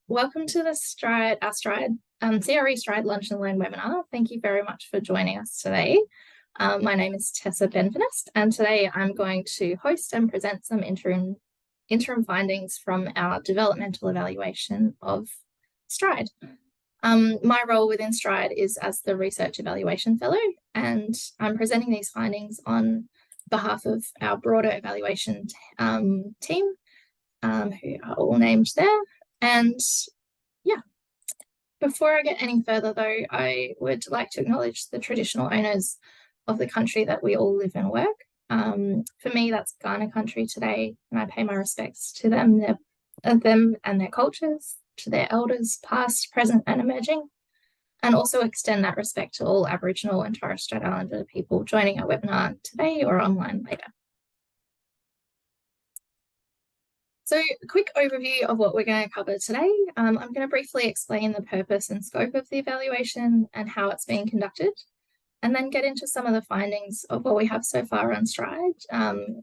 Welcome to the our STRIDE CRE STRIDE Lunch and Learn webinar. Thank you very much for joining us today. My name is Tessa Benveniste, and today I'm going to host and present some interim findings from our developmental evaluation of STRIDE. My role within STRIDE is as the Research Evaluation Fellow, and I'm presenting these findings on behalf of our broader evaluation team, who are all named there. And yeah, before I get any further though, I would like to acknowledge the traditional owners of the country that we all live and work. For me, that's Kaurna country today, and I pay my respects to them and their cultures, to their elders, past, present and emerging, and also extend that respect to all Aboriginal and Torres Strait Islander people joining our webinar today or online later. So a quick overview of what we're going to cover today. I'm going to briefly explain the purpose and scope of the evaluation and how it's being conducted, and then get into some of the findings of what we have so far on STRIDE,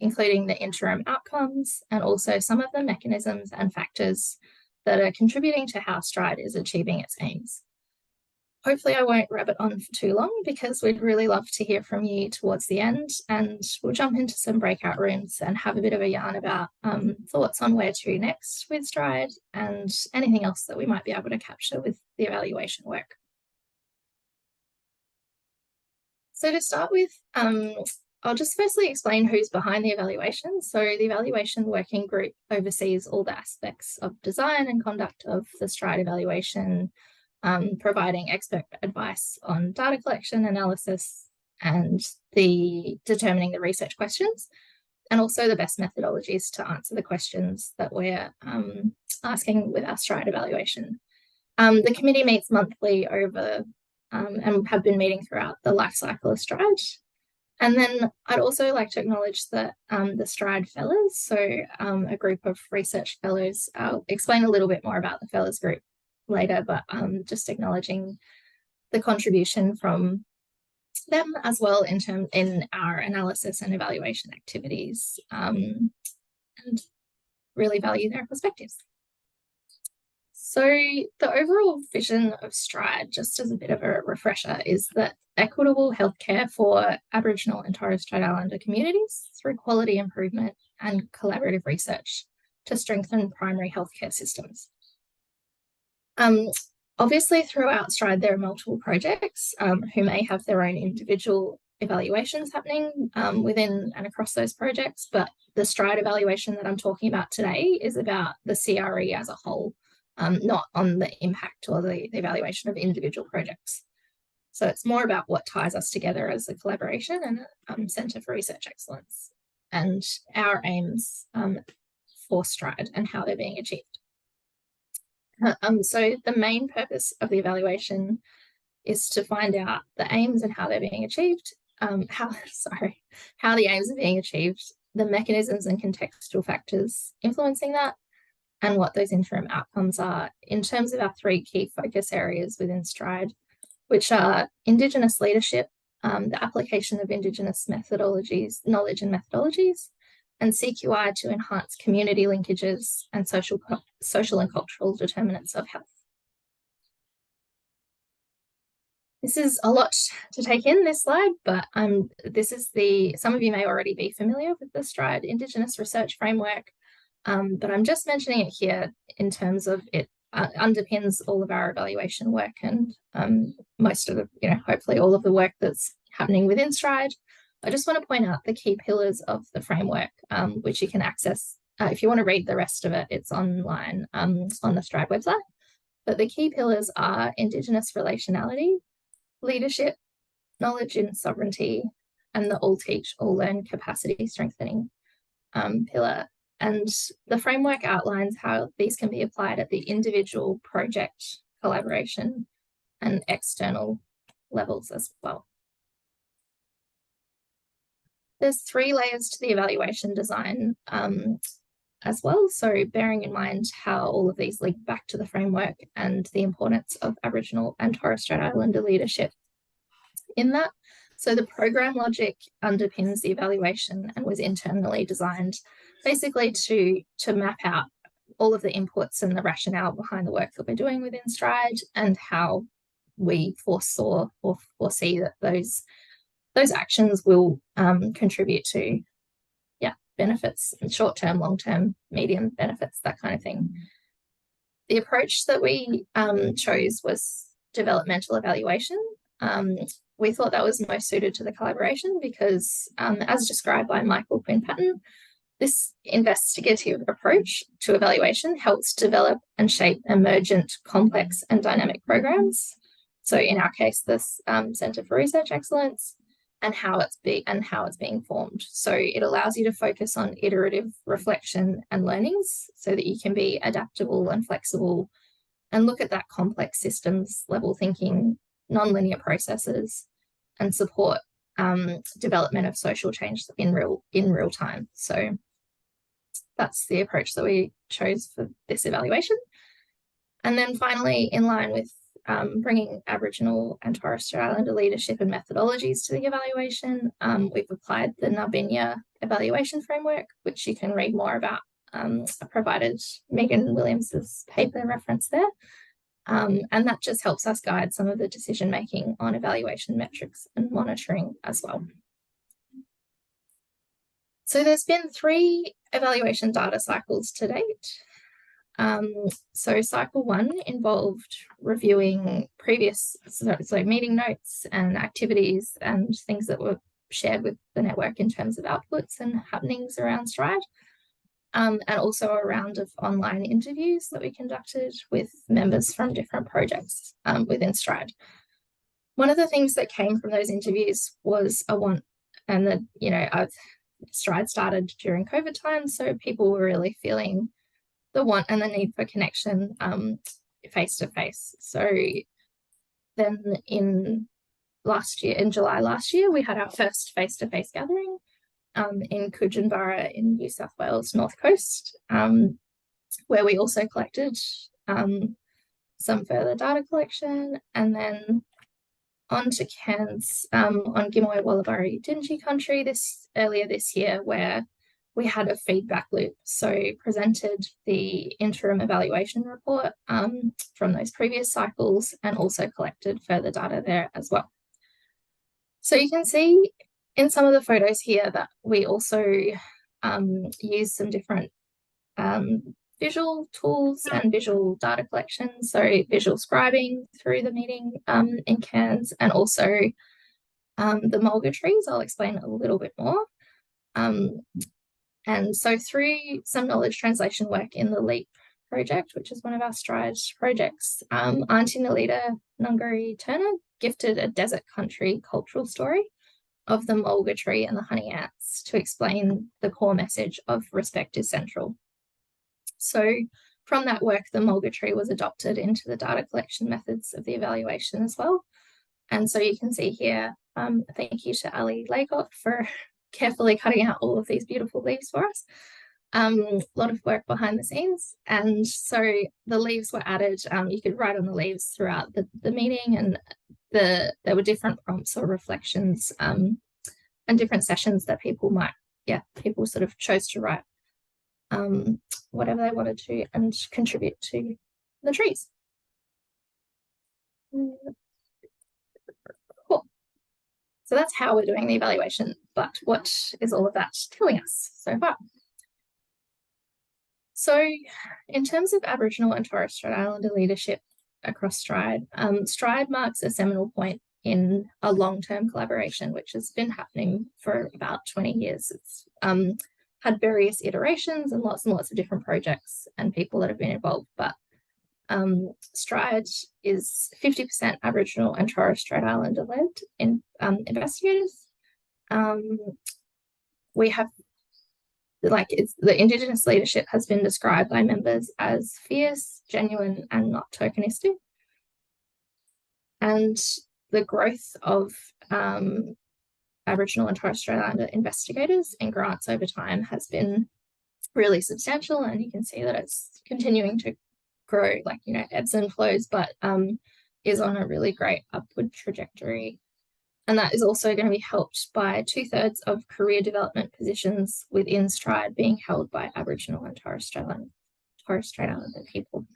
including the interim outcomes and also some of the mechanisms and factors that are contributing to how STRIDE is achieving its aims. Hopefully I won't rabbit on for too long, because we'd really love to hear from you towards the end, and we'll jump into some breakout rooms and have a bit of a yarn about thoughts on where to next with STRIDE and anything else that we might be able to capture with the evaluation work. So to start with, I'll just firstly explain who's behind the evaluation. So the evaluation working group oversees all the aspects of design and conduct of the STRIDE evaluation, providing expert advice on data collection, analysis, and determining the research questions, and also the best methodologies to answer the questions that we're asking with our STRIDE evaluation. The committee meets monthly over and have been meeting throughout the life cycle of STRIDE. And then I'd also like to acknowledge that the STRIDE Fellows, so a group of research fellows. I'll explain a little bit more about the Fellows group later, but just acknowledging the contribution from them as well in our analysis and evaluation activities, and really value their perspectives. So the overall vision of STRIDE, just as a bit of a refresher, is that equitable healthcare for Aboriginal and Torres Strait Islander communities through quality improvement and collaborative research to strengthen primary healthcare systems. Obviously, throughout STRIDE, there are multiple projects who may have their own individual evaluations happening within and across those projects, but the STRIDE evaluation that I'm talking about today is about the CRE as a whole, not on the impact or the evaluation of individual projects. So it's more about what ties us together as a collaboration and Centre for Research Excellence, and our aims for STRIDE and how they're being achieved. So the main purpose of the evaluation is to find out the aims and how they're being achieved, how the aims are being achieved, the mechanisms and contextual factors influencing that, and what those interim outcomes are in terms of our three key focus areas within STRIDE, which are Indigenous leadership, the application of Indigenous methodologies, knowledge and methodologies, and CQI to enhance community linkages and social and cultural determinants of health. This is a lot to take in, this slide, but some of you may already be familiar with the STRIDE Indigenous Research Framework, but I'm just mentioning it here in terms of it underpins all of our evaluation work and most of the, hopefully all of the work that's happening within STRIDE. I just want to point out the key pillars of the framework, which you can access. If you want to read the rest of it, it's online on the STRIDE website. But the key pillars are Indigenous relationality, leadership, knowledge and sovereignty, and the all teach, all learn capacity strengthening pillar. And the framework outlines how these can be applied at the individual, project, collaboration, and external levels as well. There's 3 layers to the evaluation design as well. So bearing in mind how all of these link back to the framework and the importance of Aboriginal and Torres Strait Islander leadership in that. So the program logic underpins the evaluation and was internally designed basically to map out all of the inputs and the rationale behind the work that we're doing within STRIDE, and how we foresaw or foresee that those actions will contribute to benefits, short-term, long-term, medium benefits, that kind of thing. The approach that we chose was developmental evaluation. We thought that was most suited to the collaboration because, as described by Michael Quinn-Patton, this investigative approach to evaluation helps develop and shape emergent, complex and dynamic programs. So in our case, this Centre for Research Excellence, and how it's being formed. So it allows you to focus on iterative reflection and learnings so that you can be adaptable and flexible and look at that complex systems level thinking, nonlinear processes, and support development of social change in real time. So that's the approach that we chose for this evaluation. And then finally, in line with bringing Aboriginal and Torres Strait Islander leadership and methodologies to the evaluation, we've applied the Narbinia evaluation framework, which you can read more about. I provided Megan Williams's paper reference there. And that just helps us guide some of the decision making on evaluation metrics and monitoring as well. So there's been 3 evaluation data cycles to date. So cycle 1 involved reviewing previous meeting notes and activities and things that were shared with the network in terms of outputs and happenings around STRIDE, and also a round of online interviews that we conducted with members from different projects within STRIDE. One of the things that came from those interviews was a want, and STRIDE started during COVID times, so people were really feeling the want and the need for connection face to face. So then in July last year, we had our first face to face gathering in Coojabara in New South Wales North Coast, where we also collected some further data collection, and then on to Cairns on Gimoy Wallabarri Dinghi country earlier this year, where we had a feedback loop. So presented the interim evaluation report from those previous cycles, and also collected further data there as well. So you can see in some of the photos here that we also use some different visual tools and visual data collection. So visual scribing through the meeting in Cairns, and also the mulga trees. I'll explain a little bit more. And so through some knowledge translation work in the LEAP project, which is one of our STRIDE projects, Auntie Nalita Nungari Turner gifted a desert country cultural story of the mulga tree and the honey ants to explain the core message of respect is central. So from that work, the mulga tree was adopted into the data collection methods of the evaluation as well. And so you can see here, thank you to Ali Laycott for carefully cutting out all of these beautiful leaves for us. A lot of work behind the scenes. And so the leaves were added. You could write on the leaves throughout the meeting, and there were different prompts or reflections and different sessions that people sort of chose to write whatever they wanted to and contribute to the trees. Cool. So that's how we're doing the evaluation, but what is all of that telling us so far? So in terms of Aboriginal and Torres Strait Islander leadership across STRIDE, STRIDE marks a seminal point in a long-term collaboration, which has been happening for about 20 years. It's had various iterations and lots of different projects and people that have been involved, but STRIDE is 50% Aboriginal and Torres Strait Islander led in investigators. We have, the Indigenous leadership has been described by members as fierce, genuine, and not tokenistic. And the growth of Aboriginal and Torres Strait Islander investigators and grants over time has been really substantial, and you can see that it's continuing to grow, ebbs and flows, but is on a really great upward trajectory. And that is also going to be helped by 2/3 of career development positions within STRIDE being held by Aboriginal and Torres Strait Torres Strait Islander people.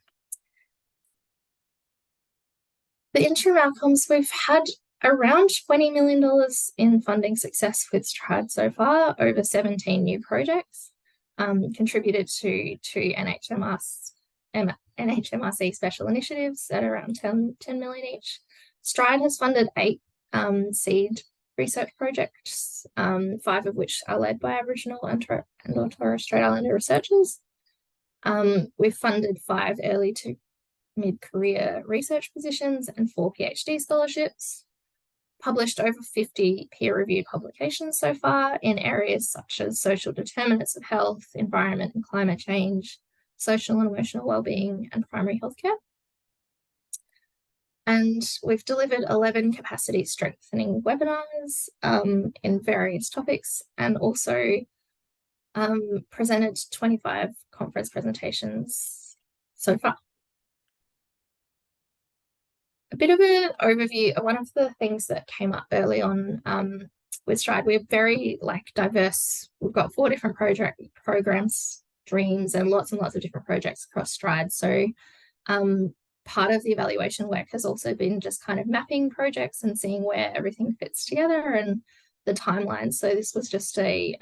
The interim outcomes, we've had around $20 million in funding success with STRIDE so far, over 17 new projects, contributed to NHMRC special initiatives at around 10 million each. STRIDE has funded 8 seed research projects, 5 of which are led by Aboriginal and Torres Strait Islander researchers. We've funded 5 early to mid-career research positions and 4 PhD scholarships, published over 50 peer-reviewed publications so far in areas such as social determinants of health, environment and climate change, social and emotional well-being, and primary healthcare. And we've delivered 11 capacity strengthening webinars in various topics, and also presented 25 conference presentations so far. A bit of an overview. One of the things that came up early on with STRIDE, we're very diverse. We've got 4 different programs, streams, and lots of different projects across STRIDE. So part of the evaluation work has also been just kind of mapping projects and seeing where everything fits together and the timeline. So this was just a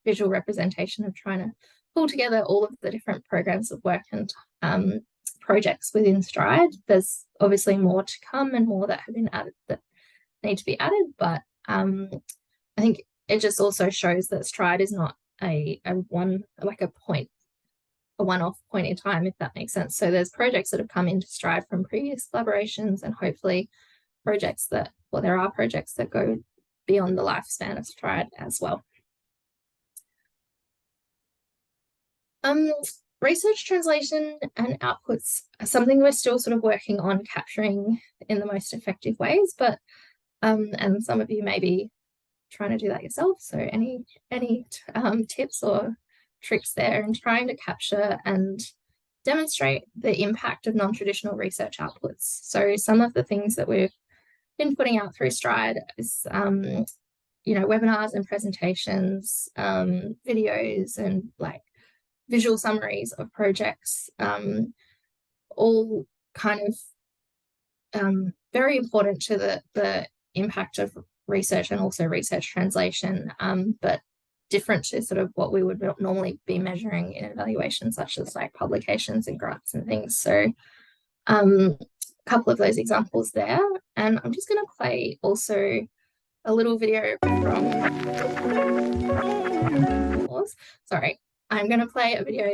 visual representation of trying to pull together all of the different programs of work and projects within STRIDE. There's obviously more to come and more that have been added that need to be added, but I think it just also shows that STRIDE is not a one-off point in time, if that makes sense. So there's projects that have come into STRIDE from previous collaborations, and hopefully there are projects that go beyond the lifespan of STRIDE as well. Research translation and outputs are something we're still sort of working on capturing in the most effective ways, but and some of you may be trying to do that yourself. So any tips or tricks there in trying to capture and demonstrate the impact of non-traditional research outputs. So some of the things that we've been putting out through STRIDE is webinars and presentations, videos, and visual summaries of projects, all kind of very important to the impact of research and also research translation, but different to sort of what we would normally be measuring in evaluation, such as publications and grants and things. So a couple of those examples there. And I'm just going to play also a little video I'm going to play a video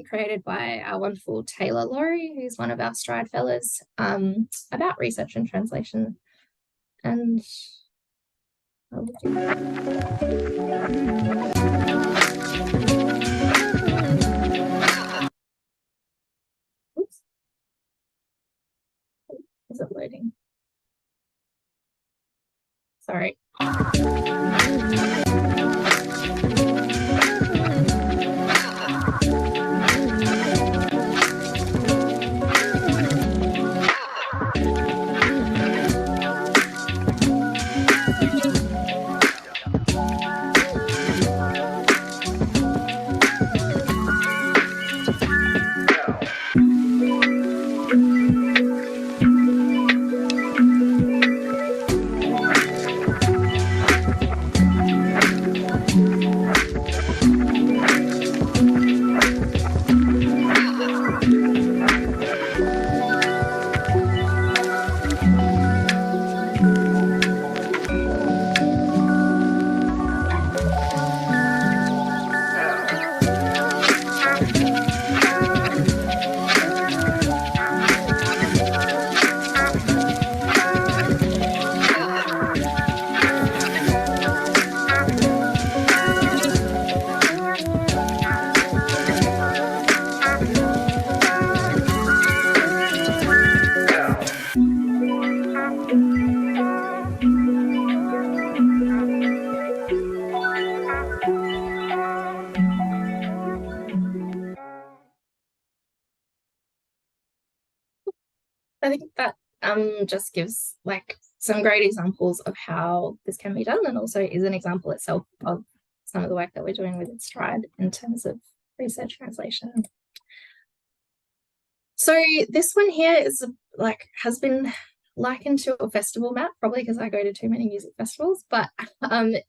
created by our wonderful Taylor Laurie, who's one of our STRIDE fellows, about research and translation. And oops. Is it loading? Sorry. I think that just gives some great examples of how this can be done, and also is an example itself of some of the work that we're doing with STRIDE in terms of research translation. So this one here is has been likened to a festival map, probably because I go to too many music festivals, but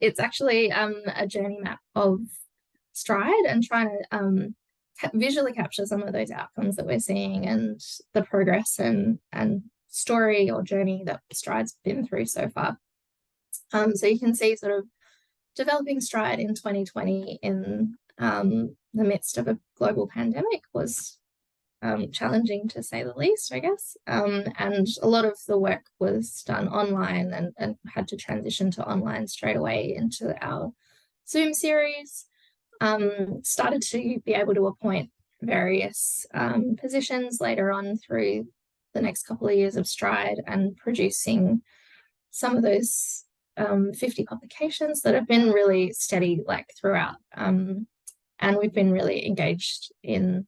it's actually a journey map of Stride and trying to visually capture some of those outcomes that we're seeing and the progress and story or journey that Stride's been through so far. So you can see sort of developing Stride in 2020 in the midst of a global pandemic was challenging to say the least, I guess. And a lot of the work was done online and had to transition to online straight away into our Zoom series. Started to be able to appoint various positions later on through the next couple of years of Stride and producing some of those 50 publications that have been really steady throughout. And we've been really engaged in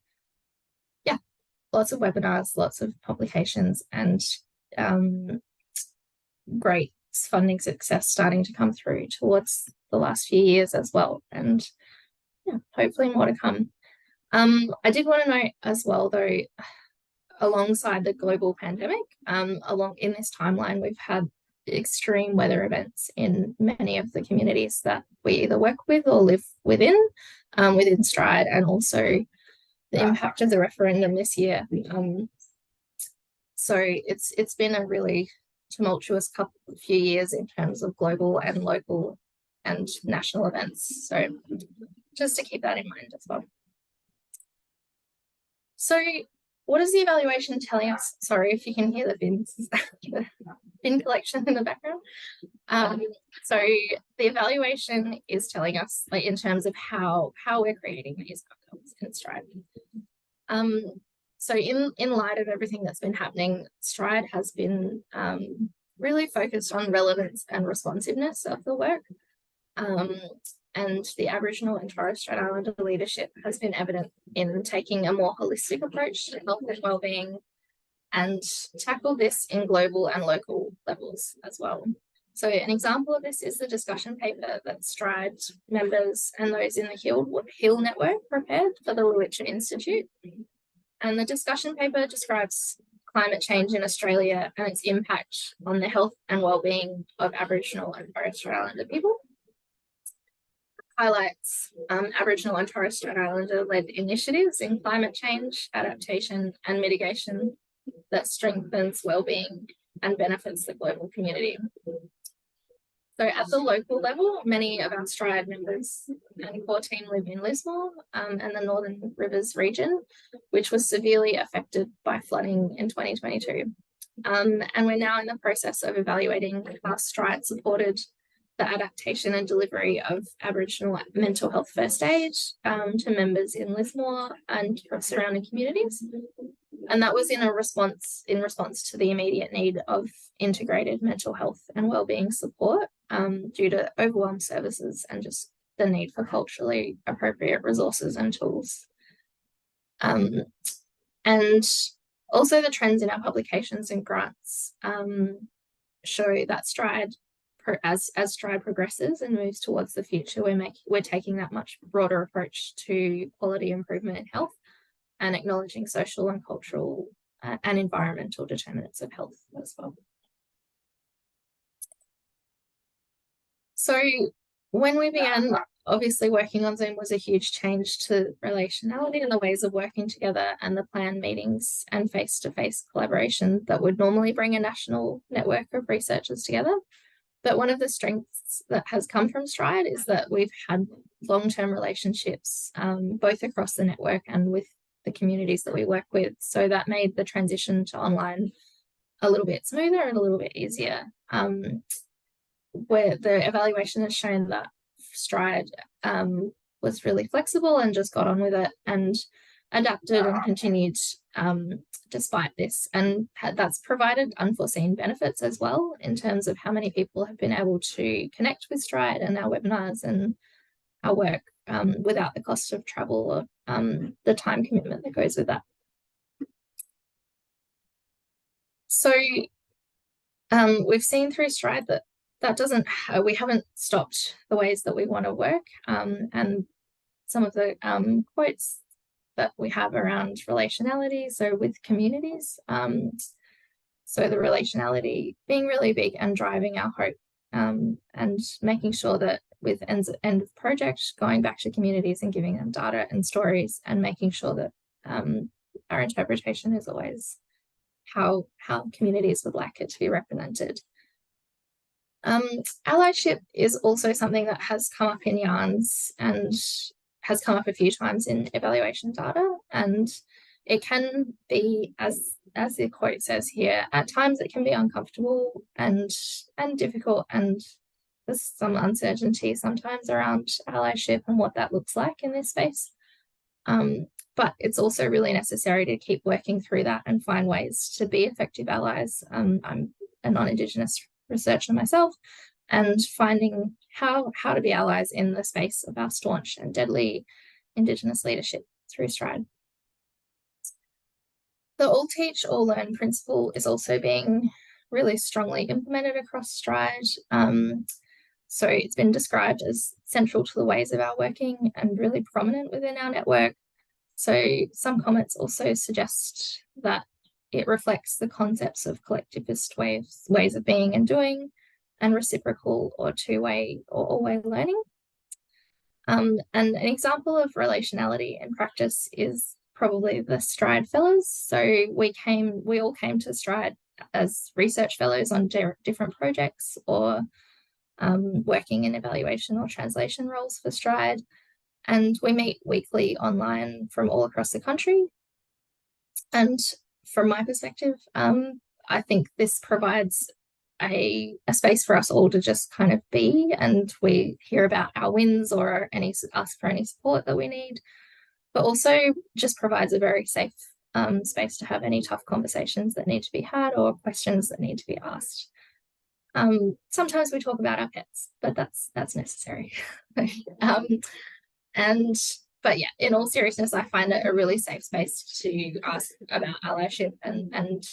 lots of webinars, lots of publications, and great funding success starting to come through towards the last few years as well. And yeah, hopefully more to come. I did want to note as well, though, alongside the global pandemic, along in this timeline, we've had extreme weather events in many of the communities that we either work with or live within Stride, and also the impact of the referendum this year. So it's been a really tumultuous few years in terms of global and local and national events. So just to keep that in mind as well. So what is the evaluation telling us? Sorry if you can hear the bins, the bin collection in the background. So the evaluation is telling us, in terms of how we're creating these outcomes in Stride. So in light of everything that's been happening, Stride has been really focused on relevance and responsiveness of the work. And the Aboriginal and Torres Strait Islander leadership has been evident in taking a more holistic approach to health and wellbeing and tackle this in global and local levels as well. So an example of this is the discussion paper that Stride members and those in the Hill Network prepared for the Lewitcha Institute. And the discussion paper describes climate change in Australia and its impact on the health and wellbeing of Aboriginal and Torres Strait Islander people. Highlights Aboriginal and Torres Strait Islander-led initiatives in climate change, adaptation and mitigation that strengthens wellbeing and benefits the global community. So at the local level, many of our Stride members and core team live in Lismore and the Northern Rivers region, which was severely affected by flooding in 2022. And we're now in the process of evaluating how Stride supported the adaptation and delivery of Aboriginal mental health first aid to members in Lismore and surrounding communities. And that was in response to the immediate need of integrated mental health and wellbeing support due to overwhelmed services and just the need for culturally appropriate resources and tools. And also the trends in our publications and grants show that Stride, as Stride progresses and moves towards the future, we're taking that much broader approach to quality improvement in health and acknowledging social and cultural and environmental determinants of health as well. So when we began, obviously working on Zoom was a huge change to relationality and the ways of working together and the planned meetings and face-to-face collaboration that would normally bring a national network of researchers together. But one of the strengths that has come from Stride is that we've had long-term relationships, both across the network and with the communities that we work with. So that made the transition to online a little bit smoother and a little bit easier. Where the evaluation has shown that Stride was really flexible and just got on with it and adapted and continued despite this, and that's provided unforeseen benefits as well in terms of how many people have been able to connect with Stride and our webinars and our work without the cost of travel or the time commitment that goes with that. So we've seen through Stride that we haven't stopped the ways that we want to work, and some of the quotes that we have around relationality, so with communities. So the relationality being really big and driving our hope, and making sure that with end of project, going back to communities and giving them data and stories, and making sure that our interpretation is always how communities would like it to be represented. Allyship is also something that has come up in yarns and has come up a few times in evaluation data, and it can be, as the quote says here, at times it can be uncomfortable and difficult, and there's some uncertainty sometimes around allyship and what that looks like in this space. But it's also really necessary to keep working through that and find ways to be effective allies. I'm a non-Indigenous researcher myself, and finding how to be allies in the space of our staunch and deadly Indigenous leadership through STRIDE. The all teach, all learn principle is also being really strongly implemented across STRIDE. So it's been described as central to the ways of our working and really prominent within our network. So some comments also suggest that it reflects the concepts of collectivist ways of being and doing, and reciprocal or two-way or all-way learning. And an example of relationality in practice is probably the STRIDE Fellows. So we all came to STRIDE as research fellows on different projects, or working in evaluation or translation roles for STRIDE. And we meet weekly online from all across the country. And from my perspective, I think this provides a space for us all to just kind of be, and we hear about our wins or ask for any support that we need, but also just provides a very safe space to have any tough conversations that need to be had or questions that need to be asked. Sometimes we talk about our pets, but that's necessary. But yeah, in all seriousness, I find it a really safe space to ask about allyship and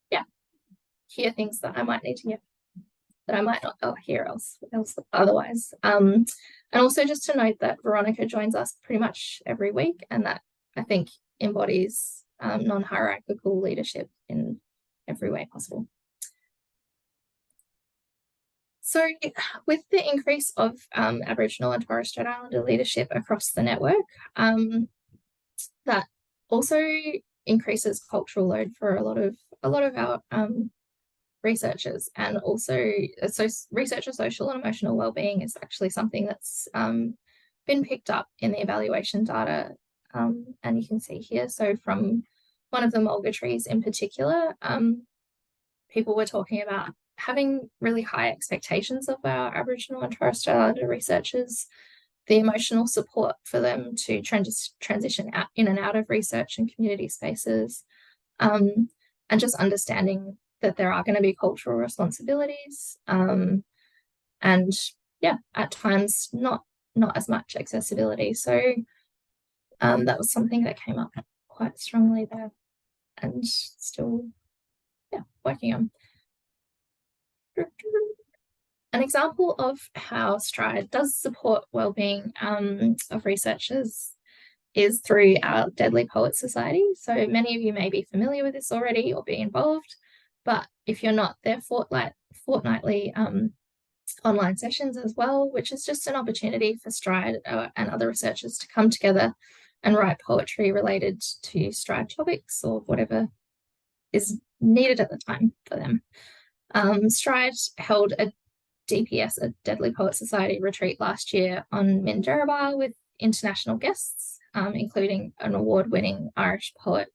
yeah, hear things that I might need to hear, that I might not hear else otherwise. And also just to note that Veronica joins us pretty much every week, and that I think embodies non-hierarchical leadership in every way possible. So with the increase of Aboriginal and Torres Strait Islander leadership across the network, that also increases cultural load for a lot of our researchers, and also researcher social and emotional wellbeing is actually something that's been picked up in the evaluation data, and you can see here. So from one of the mulga trees in particular, people were talking about having really high expectations of our Aboriginal and Torres Strait Islander researchers, the emotional support for them to transition in and out of research and community spaces, and just understanding that there are going to be cultural responsibilities, and yeah, at times not as much accessibility. So that was something that came up quite strongly there, and still working on. An example of how STRIDE does support wellbeing of researchers is through our Deadly Poets Society. So many of you may be familiar with this already or be involved, but if you're not, they're fortnightly online sessions as well, which is just an opportunity for STRIDE and other researchers to come together and write poetry related to STRIDE topics or whatever is needed at the time for them. STRIDE held a DPS, a Deadly Poets Society retreat last year on Minjerribah with international guests, including an award-winning Irish poet,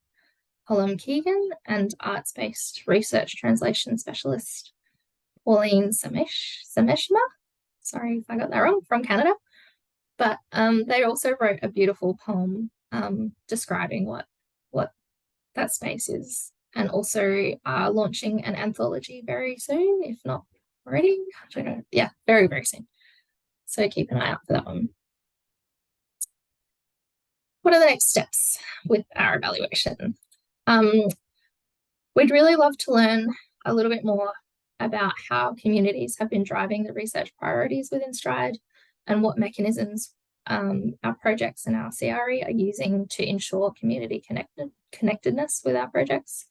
Colm Keegan, and arts-based research translation specialist, Pauline Sameshma. Sorry if I got that wrong, from Canada. But they also wrote a beautiful poem describing what that space is, and also are launching an anthology very soon, if not already. I don't know. Yeah, very, very soon. So keep an eye out for that one. What are the next steps with our evaluation? We'd really love to learn a little bit more about how communities have been driving the research priorities within STRIDE and what mechanisms our projects and our CRE are using to ensure community connectedness with our projects.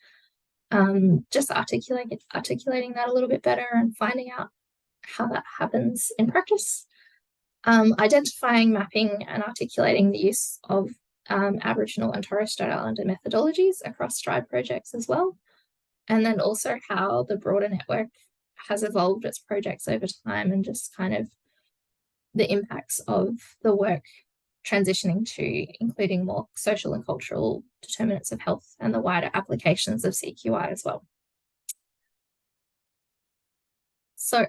Just articulating that a little bit better and finding out how that happens in practice. Identifying, mapping, and articulating the use of Aboriginal and Torres Strait Islander methodologies across STRIDE projects as well. And then also how the broader network has evolved its projects over time, and just kind of the impacts of the work transitioning to including more social and cultural determinants of health and the wider applications of CQI as well. So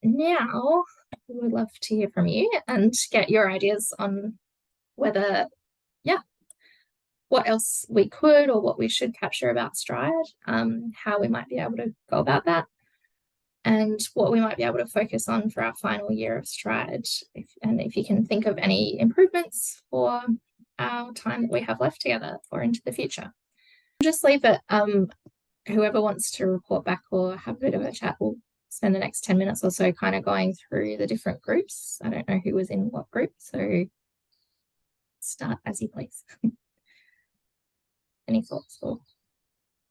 now we would love to hear from you and get your ideas on whether, what else we could or what we should capture about STRIDE, how we might be able to go about that, and what we might be able to focus on for our final year of STRIDE. If you can think of any improvements for our time that we have left together or into the future. Just leave it, whoever wants to report back or have a bit of a chat will spend the next 10 minutes or so kind of going through the different groups. I don't know who was in what group, so start as you please. Any thoughts or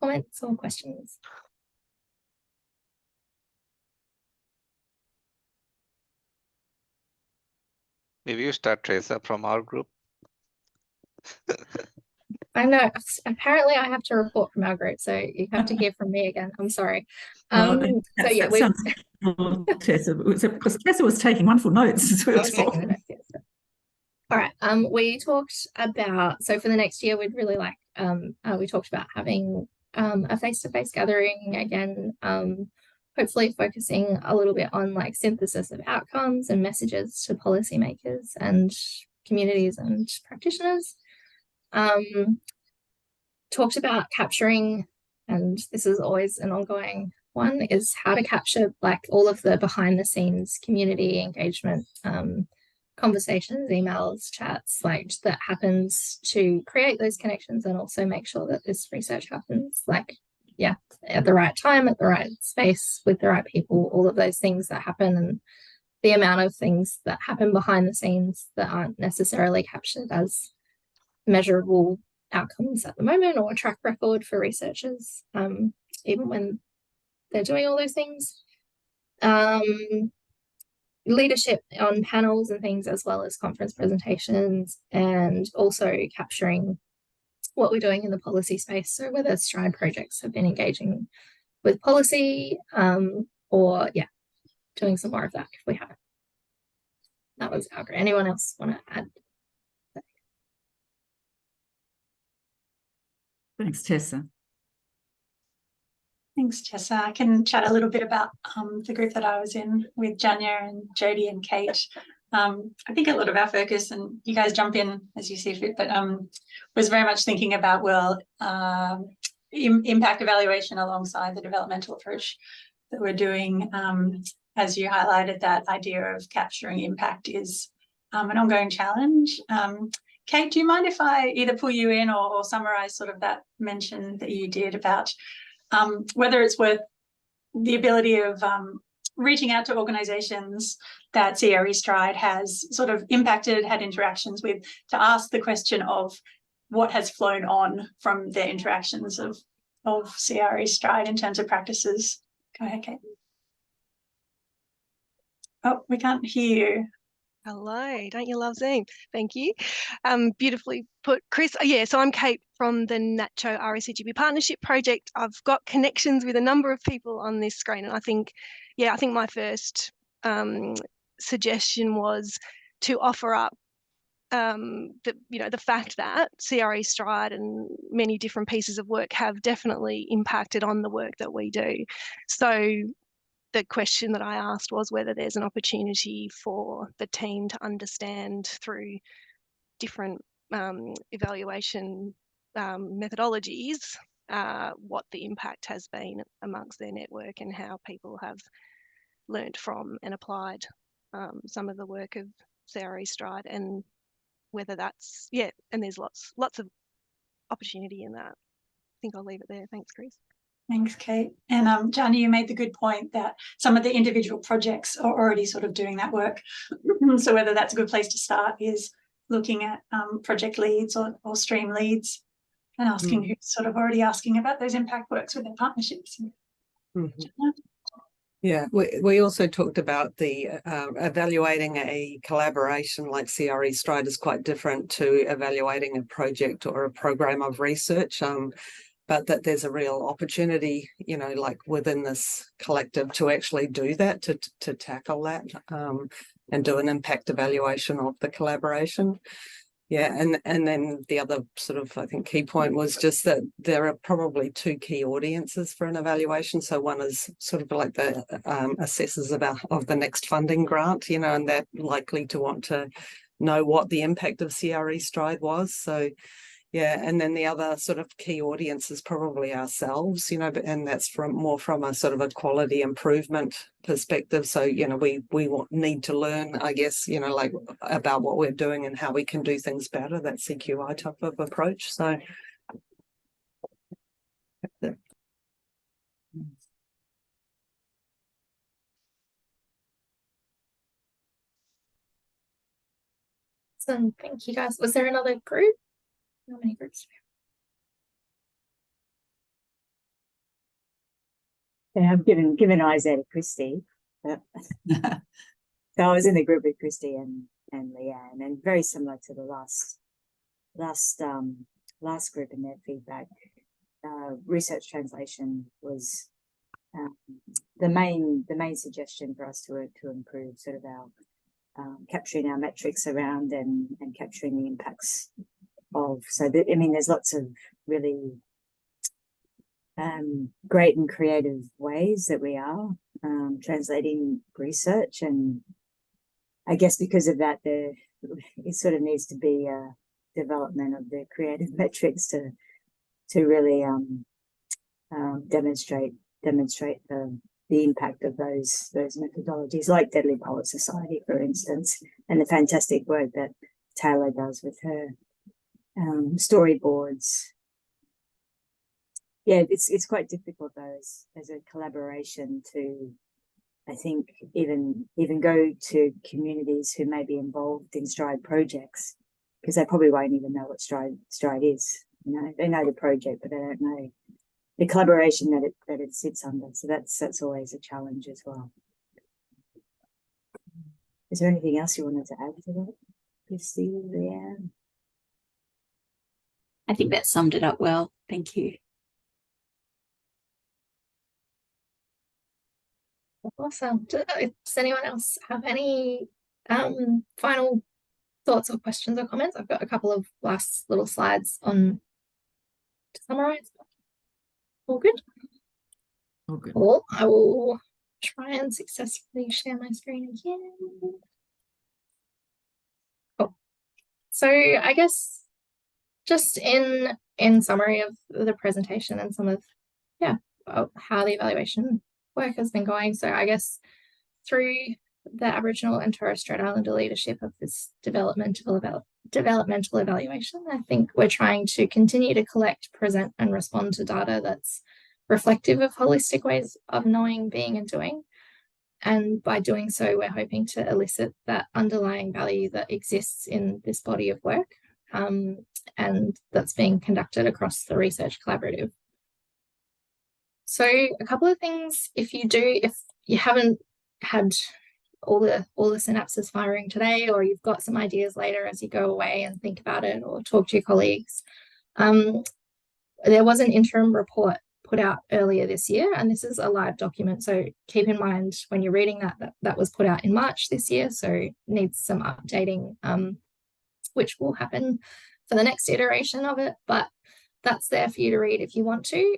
comments or questions? Maybe you start, Teresa, from our group. I know, apparently I have to report from our group, so you have to hear from me again. I'm sorry. So yeah, sounds Tessa, because Tessa was taking wonderful notes as we were talking. All right, we talked about, so for the next year, we'd really like, we talked about having a face-to-face gathering again, hopefully focusing a little bit on like synthesis of outcomes and messages to policymakers and communities and practitioners. Talked about capturing, and this is always an ongoing one, is how to capture like all of the behind the scenes community engagement, conversations, emails, chats, like that happens to create those connections, and also make sure that this research happens like, at the right time, at the right space, with the right people, all of those things that happen, and the amount of things that happen behind the scenes that aren't necessarily captured as measurable outcomes at the moment or a track record for researchers, even when they're doing all those things. Leadership on panels and things, as well as conference presentations, and also capturing what we're doing in the policy space. So whether STRIDE projects have been engaging with policy, or doing some more of that if we haven't. That was our group. Anyone else want to add? Thanks, Tessa. Thanks, Tessa. I can chat a little bit about the group that I was in with Janya and Jodie and Kate. I think a lot of our focus, and you guys jump in as you see fit, but was very much thinking about, impact evaluation alongside the developmental approach that we're doing. As you highlighted, that idea of capturing impact is an ongoing challenge. Kate, do you mind if I either pull you in or summarise sort of that mention that you did about whether it's worth the ability of reaching out to organisations that CRE STRIDE has sort of impacted, had interactions with, to ask the question of what has flown on from their interactions of CRE STRIDE in terms of practices. Go ahead, Kate. Oh, we can't hear you. Hello, don't you love Zoom? Thank you. Beautifully put, Chris. Yeah, so I'm Kate from the NACCHO RSCGP Partnership Project. I've got connections with a number of people on this screen, and I think my first suggestion was to offer up the fact that CRE STRIDE and many different pieces of work have definitely impacted on the work that we do. So the question that I asked was whether there's an opportunity for the team to understand through different evaluation methodologies what the impact has been amongst their network and how people have learnt from and applied some of the work of CRE STRIDE, and whether that's, and there's lots of opportunity in that. I think I'll leave it there. Thanks, Chris. Thanks, Kate. And Gianni, you made the good point that some of the individual projects are already sort of doing that work. So whether that's a good place to start is looking at project leads or stream leads and asking who's sort of already asking about those impact works with their partnerships. Yeah, we also talked about the evaluating a collaboration like CRE STRIDE is quite different to evaluating a project or a program of research, but that there's a real opportunity, you know, like within this collective to actually do that, to tackle that and do an impact evaluation of the collaboration. Yeah, and then the other sort of, I think, key point was just that there are probably two key audiences for an evaluation. So one is sort of like the assessors of the next funding grant, you know, and they're likely to want to know what the impact of CRE STRIDE was. So yeah, and then the other sort of key audience is probably ourselves, you know, and that's more from a sort of a quality improvement perspective. So, you know, we need to learn, I guess, you know, like about what we're doing and how we can do things better, that CQI type of approach. So So thank you guys. Was there another group? How many groups do we have? Yeah, I've given Isaiah to Christy. So I was in the group with Christy and Leanne, and very similar to the last group in their feedback. Research translation was the main suggestion for us to improve sort of our capturing our metrics around and capturing the impacts of. So I mean, there's lots of really great and creative ways that we are translating research, and I guess because of that, it sort of needs to be a development of the creative metrics to really demonstrate the impact of those methodologies, like Deadly Poet Society, for instance, and the fantastic work that Taylor does with her storyboards. Yeah, it's quite difficult though as a collaboration to, I think, even go to communities who may be involved in STRIDE projects, because they probably won't even know what STRIDE is. You know, they know the project, but they don't know the collaboration that it sits under. So that's always a challenge as well. Is there anything else you wanted to add to that, Christy, Leanne? I think that summed it up well. Thank you. Awesome. Does anyone else have any final thoughts or questions or comments? I've got a couple of last little slides to summarize. All good? All good. Cool. I will try and successfully share my screen again. Cool. So I guess just in summary of the presentation and some of how the evaluation work has been going. So I guess through the Aboriginal and Torres Strait Islander leadership of this developmental evaluation, I think we're trying to continue to collect, present and respond to data that's reflective of holistic ways of knowing, being and doing. And by doing so, we're hoping to elicit that underlying value that exists in this body of work and that's being conducted across the research collaborative. So a couple of things, if you haven't had all the synapses firing today, or you've got some ideas later as you go away and think about it or talk to your colleagues, there was an interim report put out earlier this year, and this is a live document. So keep in mind when you're reading that was put out in March this year, so needs some updating, which will happen for the next iteration of it, but that's there for you to read if you want to.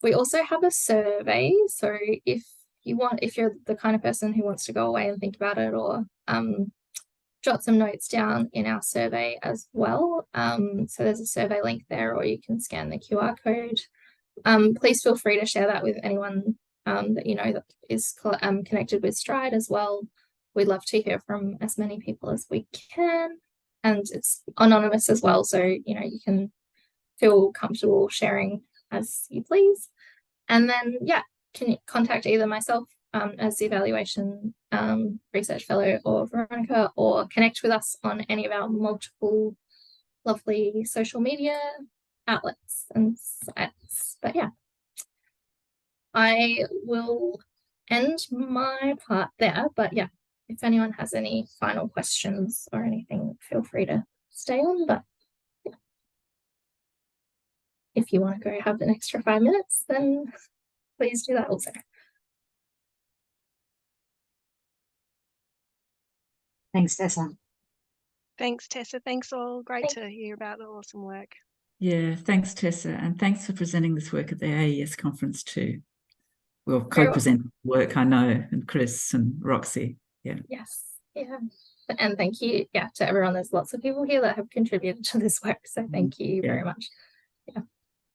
We also have a survey, so if you're the kind of person who wants to go away and think about it, or jot some notes down in our survey as well. So there's a survey link there, or you can scan the QR code. Please feel free to share that with anyone that you know that is connected with STRIDE as well. We'd love to hear from as many people as we can, and it's anonymous as well, so you know you can feel comfortable sharing as you please. And then, yeah, can you contact either myself as the evaluation research fellow, or Veronica, or connect with us on any of our multiple lovely social media outlets and sites. But yeah, I will end my part there. But yeah, if anyone has any final questions or anything, feel free to stay on. But yeah, if you want to go have an extra 5 minutes, then please do that also. Thanks, Tessa. Thanks, Tessa. Thanks all. Great to hear about the awesome work. Yeah, thanks, Tessa. And thanks for presenting this work at the AES conference too. Well, Very co-present work, I know, and Chris and Roxy. Yeah. Yes. Yeah. And thank you, yeah, to everyone. There's lots of people here that have contributed to this work. So thank you very much.